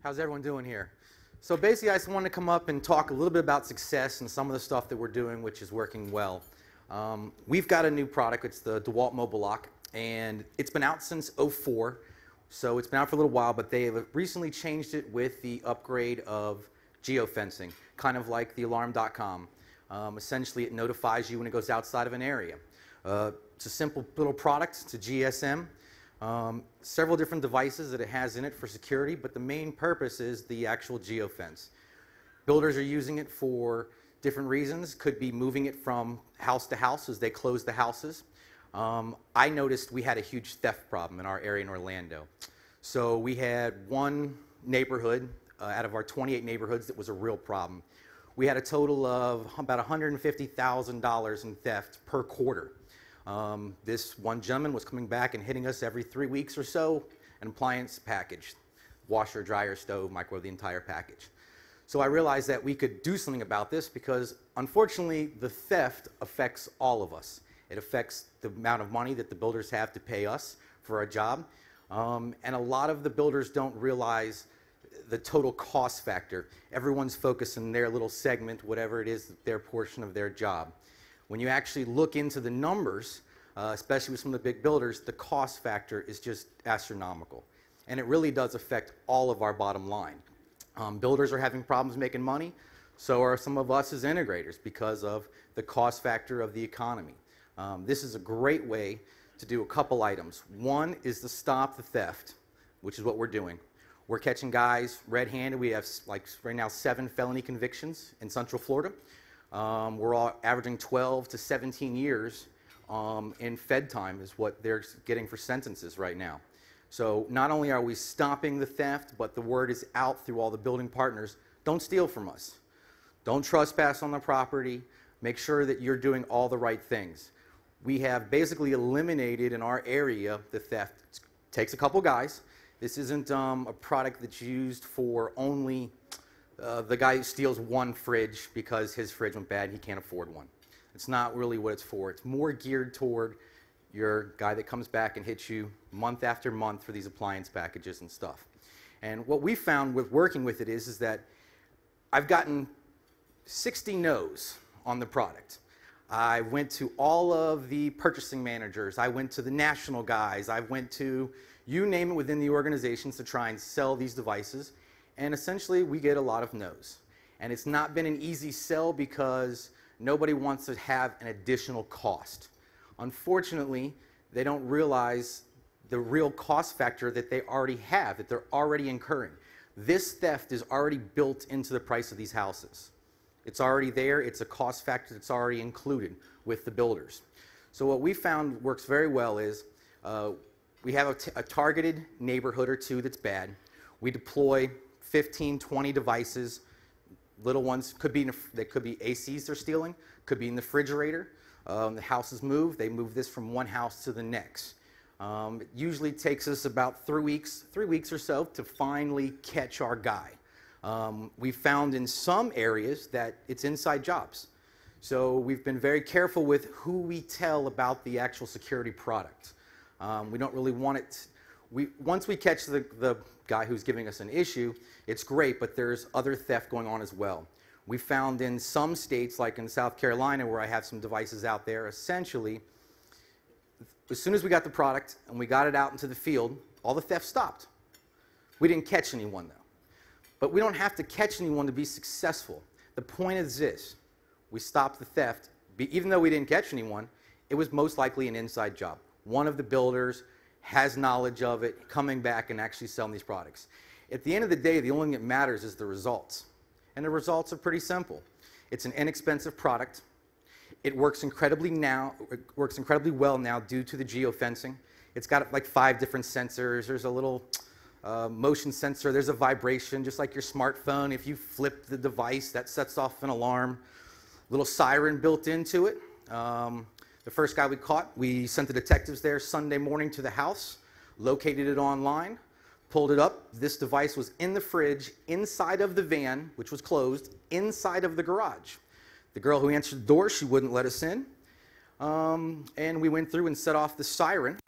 How's everyone doing here? So basically, I just wanted to come up and talk a little bit about success and some of the stuff that we're doing, which is working well. We've got a new product. It's the DeWalt MOBILELOCK, and it's been out since '04, so it's been out for a little while, but they have recently changed it with the upgrade of geofencing, kind of like the alarm.com. Essentially, it notifies you when it goes outside of an area. It's a simple little product. It's a GSM. Several different devices that it has in it for security, but the main purpose is the actual geofence. Builders are using it for different reasons. Could be moving it from house to house as they close the houses. I noticed we had a huge theft problem in our area in Orlando. So we had one neighborhood out of our 28 neighborhoods that was a real problem. We had a total of about $150,000 in theft per quarter. This one gentleman was coming back and hitting us every 3 weeks or so, an appliance package, washer, dryer, stove, microwave, the entire package. So I realized that we could do something about this because unfortunately the theft affects all of us. It affects the amount of money that the builders have to pay us for our job, and a lot of the builders don't realize the total cost factor. Everyone's focused in their little segment, whatever it is, their portion of their job. When you actually look into the numbers, especially with some of the big builders, the cost factor is just astronomical. And it really does affect all of our bottom line. Builders are having problems making money, so are some of us as integrators because of the cost factor of the economy. This is a great way to do a couple items. One is to stop the theft, which is what we're doing. We're catching guys red-handed. We have like right now 7 felony convictions in Central Florida. We're all averaging 12 to 17 years in Fed time is what they're getting for sentences right now. So not only are we stopping the theft, but the word is out through all the building partners. Don't steal from us. Don't trespass on the property. Make sure that you're doing all the right things. We have basically eliminated in our area the theft. It takes a couple guys. This isn't a product that's used for only the guy who steals one fridge because his fridge went bad and he can't afford one. It's not really what it's for. It's more geared toward your guy that comes back and hits you month after month for these appliance packages and stuff. And what we found with working with it is that I've gotten 60 no's on the product. I went to all of the purchasing managers. I went to the national guys. I went to you name it within the organizations to try and sell these devices. And essentially, we get a lot of no's. And it's not been an easy sell because nobody wants to have an additional cost. Unfortunately, they don't realize the real cost factor that they already have, that they're already incurring. This theft is already built into the price of these houses. It's already there. It's a cost factor that's already included with the builders. So what we found works very well is we have a targeted neighborhood or two that's bad. We deploy 15, 20 devices. Little ones could be they could be ACs they're stealing, could be in the refrigerator. The houses move. They move this from one house to the next. It usually takes us about 3 weeks or so to finally catch our guy. We found in some areas that it's inside jobs. So we've been very careful with who we tell about the actual security product. We don't really want it. Once we catch the guy who's giving us an issue, it's great, but there's other theft going on as well. We found in some states, like in South Carolina, where I have some devices out there, essentially, as soon as we got the product and we got it out into the field, all the theft stopped. We didn't catch anyone, though. But we don't have to catch anyone to be successful. The point is this. We stopped the theft. Even though we didn't catch anyone, it was most likely an inside job. One of the builders has knowledge of it, coming back and actually selling these products. At the end of the day, the only thing that matters is the results. And the results are pretty simple. It's an inexpensive product. It works incredibly well now due to the geofencing. It's got like 5 different sensors. There's a little motion sensor. There's a vibration, just like your smartphone. If you flip the device, that sets off an alarm. Little siren built into it. The first guy we caught, we sent the detectives there Sunday morning to the house, located it online, pulled it up. This device was in the fridge, inside of the van, which was closed, inside of the garage. The girl who answered the door, she wouldn't let us in. And we went through and set off the siren.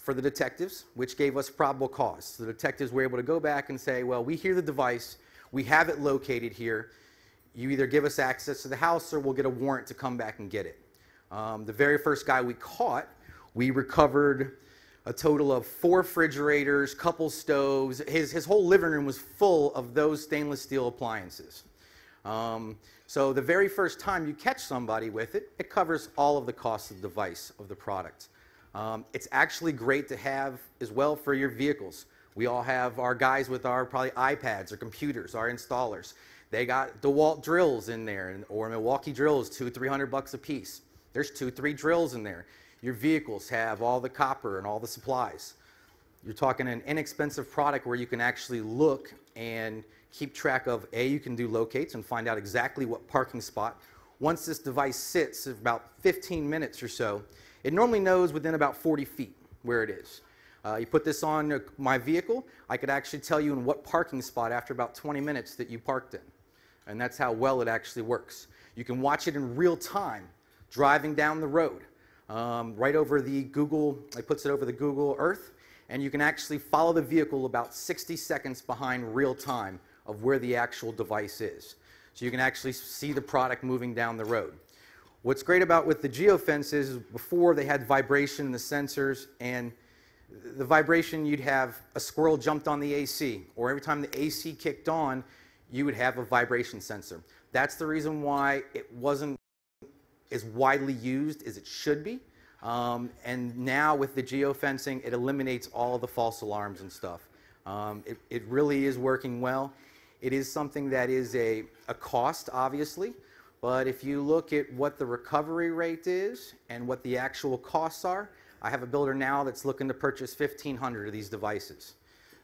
for the detectives, which gave us probable cause. So the detectives were able to go back and say, well, we hear the device, we have it located here, you either give us access to the house or we'll get a warrant to come back and get it. The very first guy we caught, we recovered a total of 4 refrigerators, couple stoves. His whole living room was full of those stainless steel appliances. So the very first time you catch somebody with it, it covers all of the costs of the device, of the product. It's actually great to have as well for your vehicles. We all have our guys with our probably iPads or computers, our installers. They got DeWalt drills in there, or Milwaukee drills, $200-300 a piece. There's 2-3 drills in there. Your vehicles have all the copper and all the supplies. You're talking an inexpensive product where you can actually look and keep track of, you can do locates and find out exactly what parking spot. Once this device sits about 15 minutes or so, it normally knows within about 40 feet where it is. You put this on my vehicle, I could actually tell you in what parking spot after about 20 minutes that you parked in. And that's how well it actually works. You can watch it in real time, driving down the road, right over the Google, it puts it over the Google Earth, and you can actually follow the vehicle about 60 seconds behind real time of where the actual device is. So you can actually see the product moving down the road. What's great about with the geofence is before they had vibration in the sensors, and the vibration, you'd have a squirrel jumped on the AC, or every time the AC kicked on, you would have a vibration sensor. That's the reason why it wasn't as widely used as it should be. And now with the geofencing, it eliminates all of the false alarms and stuff. It really is working well. It is something that is a cost, obviously. But if you look at what the recovery rate is and what the actual costs are, I have a builder now that's looking to purchase 1,500 of these devices.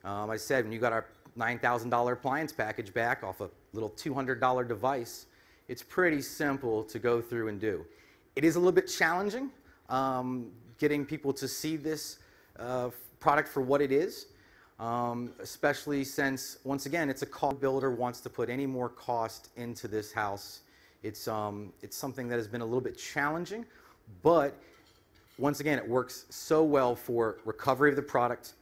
I said, when you got our $9,000 appliance package back off a little $200 device, it's pretty simple to go through and do. It is a little bit challenging getting people to see this product for what it is, especially since, once again, it's a cost. Builder wants to put any more cost into this house. It's something that has been a little bit challenging, but once again, it works so well for recovery of the product,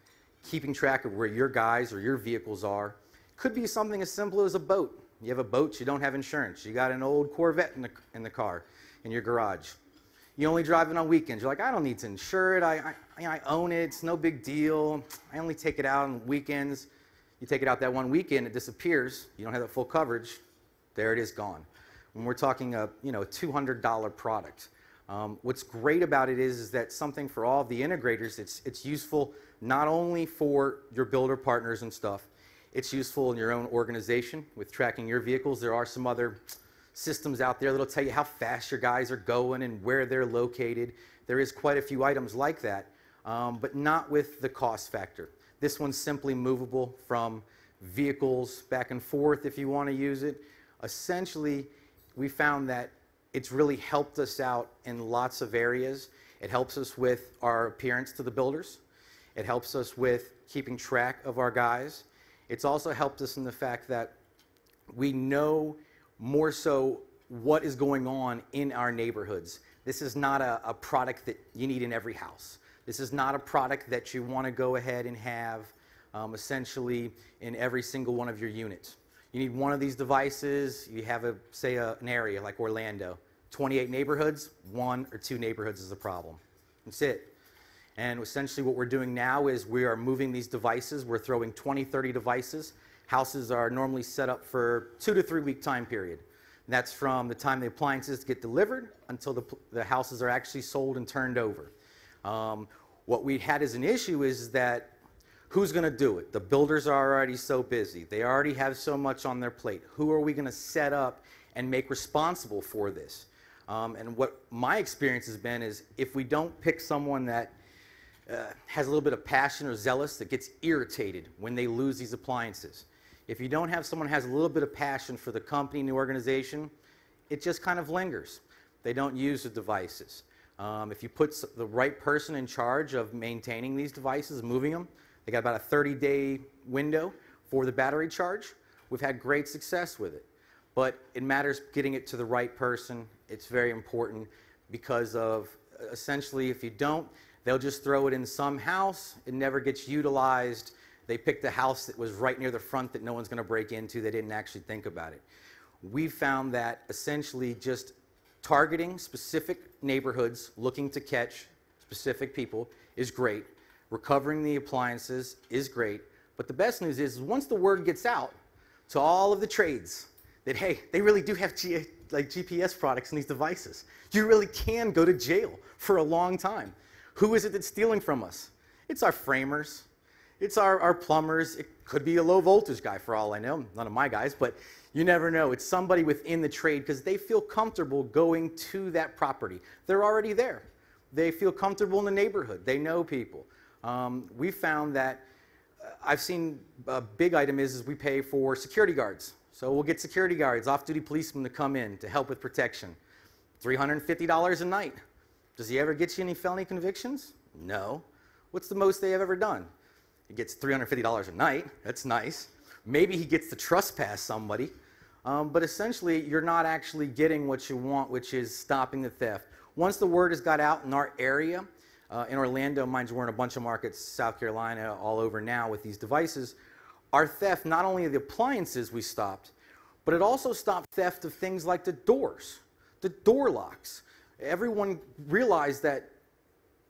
keeping track of where your guys or your vehicles are. Could be something as simple as a boat. You have a boat, you don't have insurance. You got an old Corvette in the car, in your garage. You only drive it on weekends. You're like, I don't need to insure it. I own it. It's no big deal. I only take it out on weekends. You take it out that one weekend, it disappears. You don't have that full coverage. There it is, gone. When we're talking a $200 product. What's great about it is that something for all of the integrators, it's useful not only for your builder partners and stuff, it's useful in your own organization with tracking your vehicles. There are some other systems out there that'll tell you how fast your guys are going and where they're located. There is quite a few items like that, but not with the cost factor. This one's simply movable from vehicles back and forth if you want to use it. Essentially, we found that it's really helped us out in lots of areas. It helps us with our appearance to the builders. It helps us with keeping track of our guys. It's also helped us in the fact that we know more so what is going on in our neighborhoods. This is not a product that you need in every house. This is not a product that you want to go ahead and have essentially in every single one of your units. You need one of these devices. You have, say, an area like Orlando. 28 neighborhoods, 1 or 2 neighborhoods is a problem. That's it. And essentially what we're doing now is we are moving these devices. We're throwing 20, 30 devices. Houses are normally set up for 2 to 3 week time period. And that's from the time the appliances get delivered until the houses are actually sold and turned over. What we had as an issue is that who's going to do it? The builders are already so busy. They already have so much on their plate. Who are we going to set up and make responsible for this? And what my experience has been is if we don't pick someone that has a little bit of passion or zealous, that gets irritated when they lose these appliances. If you don't have someone who has a little bit of passion for the company and the organization, it just kind of lingers. They don't use the devices. If you put the right person in charge of maintaining these devices, moving them, they got about a 30-day window for the battery charge. We've had great success with it. But it matters getting it to the right person. It's very important because of essentially if you don't, They'll just throw it in some house. It never gets utilized. They picked a house that was right near the front that no one's going to break into. They didn't actually think about it. We found that essentially just targeting specific neighborhoods, looking to catch specific people is great. Recovering the appliances is great. But the best news is once the word gets out to all of the trades that, hey, they really do have GPS products in these devices, you really can go to jail for a long time. Who is it that's stealing from us? It's our framers. It's our plumbers. It could be a low voltage guy for all I know. None of my guys, but you never know. It's somebody within the trade because they feel comfortable going to that property. They're already there. They feel comfortable in the neighborhood. They know people. We found that I've seen a big item is we pay for security guards. So we'll get security guards, off-duty policemen to come in to help with protection. $350 a night. Does he ever get you any felony convictions? No. What's the most they have ever done? He gets $350 a night. That's nice. Maybe he gets to trespass somebody. But essentially, you're not actually getting what you want, which is stopping the theft. Once the word has got out in our area, in Orlando, mind you, we're in a bunch of markets, South Carolina, all over now with these devices, our theft, not only of the appliances we stopped, but it also stopped theft of things like the doors, the door locks. Everyone realized that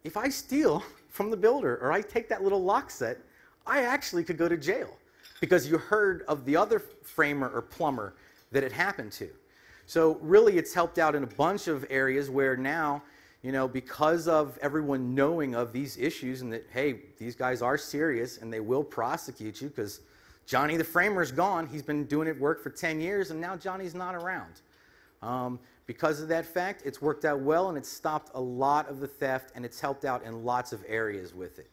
if I steal from the builder or I take that little lock set, I actually could go to jail because you heard of the other framer or plumber that it happened to. So really it's helped out in a bunch of areas where now, you know, because of everyone knowing of these issues and that, hey, these guys are serious and they will prosecute you because Johnny the framer's gone. He's been doing it work for 10 years and now Johnny's not around. Because of that fact, it's worked out well and it's stopped a lot of the theft and it's helped out in lots of areas with it.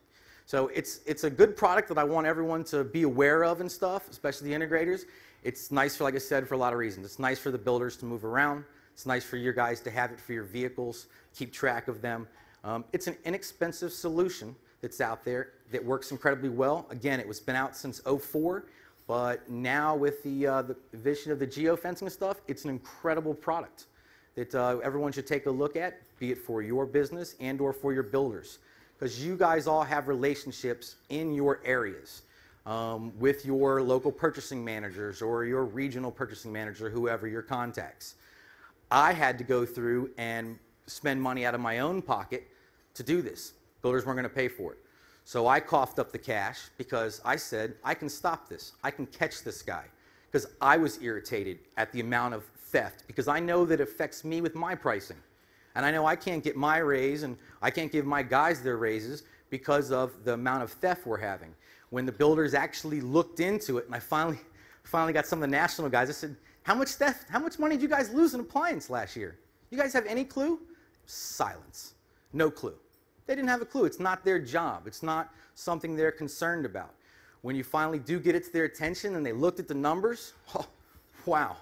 So it's a good product that I want everyone to be aware of and stuff, especially the integrators. It's nice for, like I said, for a lot of reasons. It's nice for the builders to move around. It's nice for your guys to have it for your vehicles, keep track of them. It's an inexpensive solution that's out there that works incredibly well. Again, it was been out since '04, but now with the vision of the geofencing and stuff, it's an incredible product that everyone should take a look at, be it for your business and or for your builders. Because you guys all have relationships in your areas with your local purchasing managers or your regional purchasing manager, whoever your contacts. I had to go through and spend money out of my own pocket to do this. Builders weren't going to pay for it. So I coughed up the cash because I said, I can stop this. I can catch this guy. Because I was irritated at the amount of theft because I know that it affects me with my pricing. And I know I can't get my raise and I can't give my guys their raises because of the amount of theft we're having. When the builders actually looked into it and I finally got some of the national guys, I said, how much theft, how much money did you guys lose in appliance last year? You guys have any clue? Silence. No clue. They didn't have a clue. It's not their job. It's not something they're concerned about. When you finally do get it to their attention and they looked at the numbers, oh, wow.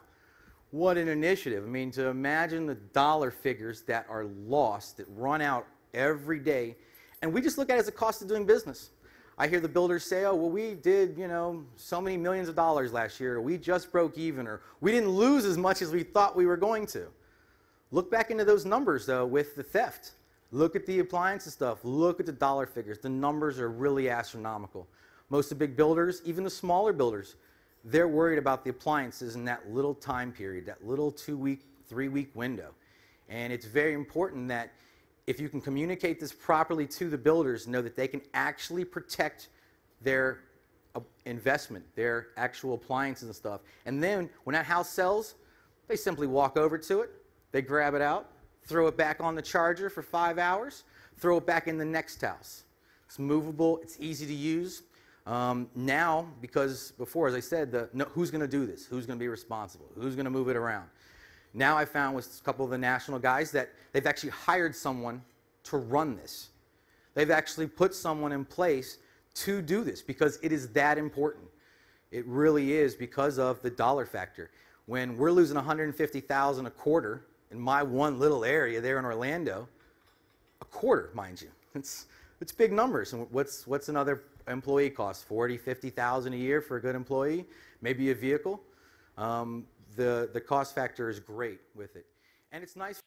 What an initiative. I mean, to imagine the dollar figures that are lost, that run out every day, and we just look at it as a cost of doing business. I hear the builders say, oh, well, we did, you know, so many millions of dollars last year, or we just broke even, or we didn't lose as much as we thought we were going to. Look back into those numbers, though, with the theft. Look at the appliances stuff. Look at the dollar figures. The numbers are really astronomical. Most of the big builders, even the smaller builders, they're worried about the appliances in that little time period, that little 2-week, 3-week window. And it's very important that if you can communicate this properly to the builders, know that they can actually protect their investment, their actual appliances and stuff. And then when that house sells, they simply walk over to it, they grab it out, throw it back on the charger for 5 hours, throw it back in the next house. It's movable, it's easy to use. Now, because before, as I said, who's going to do this? Who's going to be responsible? Who's going to move it around? Now I found with a couple of the national guys that they've actually hired someone to run this. They've actually put someone in place to do this because it is that important. It really is because of the dollar factor. When we're losing $150,000 a quarter in my one little area there in Orlando, a quarter, mind you, it's big numbers. And what's another employee cost? $40,000, $50,000 a year for a good employee, maybe a vehicle. The cost factor is great with it. And it's nice.